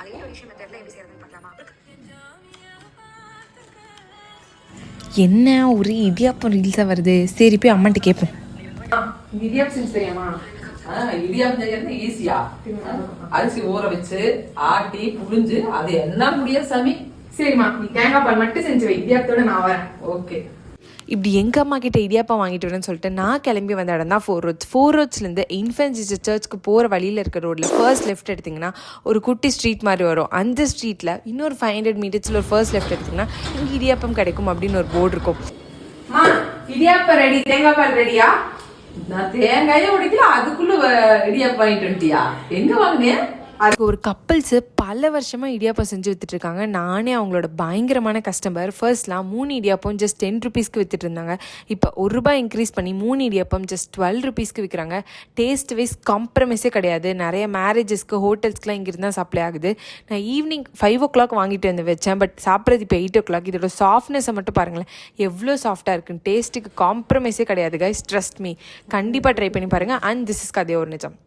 அதே ஒரு விஷயம் மெத்தட்ல எப்படி செய்யறதுன்னு பார்க்கலாமா? என்ன ஒரு இடியாப்பம் ரீல்ஸாக வருது. சரி போய் அம்மாட்ட கேட்போம். இடியாப்பம் செஞ்சு தெரியாமா? இடியாப்பம் செய்யறது ஈஸியா? அரிசி ஊற வச்சு ஆட்டி புழிஞ்சு அது என்ன முடியாது சாமி. சரிம்மா, நீ தேங்காய் பால் மட்டும் செஞ்சு வை, இடியாப்பத்தோட நான் வரேன். ஓகே. இப்படி எங்கள் அம்மா கிட்ட இடியாப்பம் வாங்கிட்டு வரேன்னு சொல்லிட்டு நான் கிளம்பி வந்த இடம் தான் 4 roads. 4 roadsலேருந்து இன்ஃபென்ட் ஜீசஸ் சர்ச்சுக்கு போகிற வழியில் இருக்க ரோட்டில் ஃபர்ஸ்ட் லெஃப்ட் எடுத்திங்கன்னா ஒரு குட்டி ஸ்ட்ரீட் மாதிரி வரும். அந்த ஸ்ட்ரீட்டில் இன்னொரு 500 மீட்டர்ஸில் ஒரு ஃபர்ஸ்ட் லெஃப்ட் எடுத்திங்கன்னா இங்கே இடியாப்பம் கிடைக்கும் அப்படின்னு ஒரு போர்டு இருக்கும். இடியாப்பம் ரெடி, தேங்காய் பால் ரெடியா? நான் தேங்காயே உடைக்கல, அதுக்குள்ள இடியாப்பம் வாங்கிட்டு வந்துட்டியா? எங்க வாங்கினேன்? அதுக்கு ஒரு கப்பல்ஸு பல வருஷமாக இடியாப்பம் செஞ்சு விற்றுட்ருக்காங்க. நானே அவங்களோட பயங்கரமான கஸ்டமர். ஃபர்ஸ்ட்லாம் 3 இடியாப்பம் ஜஸ்ட் 10 rupeesக்கு விற்றுட்டு இருந்தாங்க. இப்போ ₹1 இன்க்ரீஸ் பண்ணி 3 இடியாப்பம் ஜஸ்ட் 12 rupeesக்கு விற்கிறாங்க. டேஸ்ட் வைஸ் காம்ப்ரமைஸே கிடையாது. நிறைய மேரேஜஸ்க்கு ஹோட்டல்ஸ்க்குலாம் இங்கிருந்து தான் சப்ளை ஆகுது. நான் ஈவினிங் 5 o'clock வாங்கிட்டு வந்து வச்சேன். பட் சாப்பிட்றது இப்போ 8 o'clock. இதோட சாஃப்ட்னஸை மட்டும் பாருங்களேன், எவ்வளோ சாஃப்டாக இருக்குன்னு. டேஸ்ட்டுக்கு காம்ப்ரமைஸே கிடையாது கைஸ், ட்ரஸ்ட் மீ. கண்டிப்பாக ட்ரை பண்ணி பாருங்கள். அண்ட் திஸ் இஸ் கதை ஒரு நிஜம்.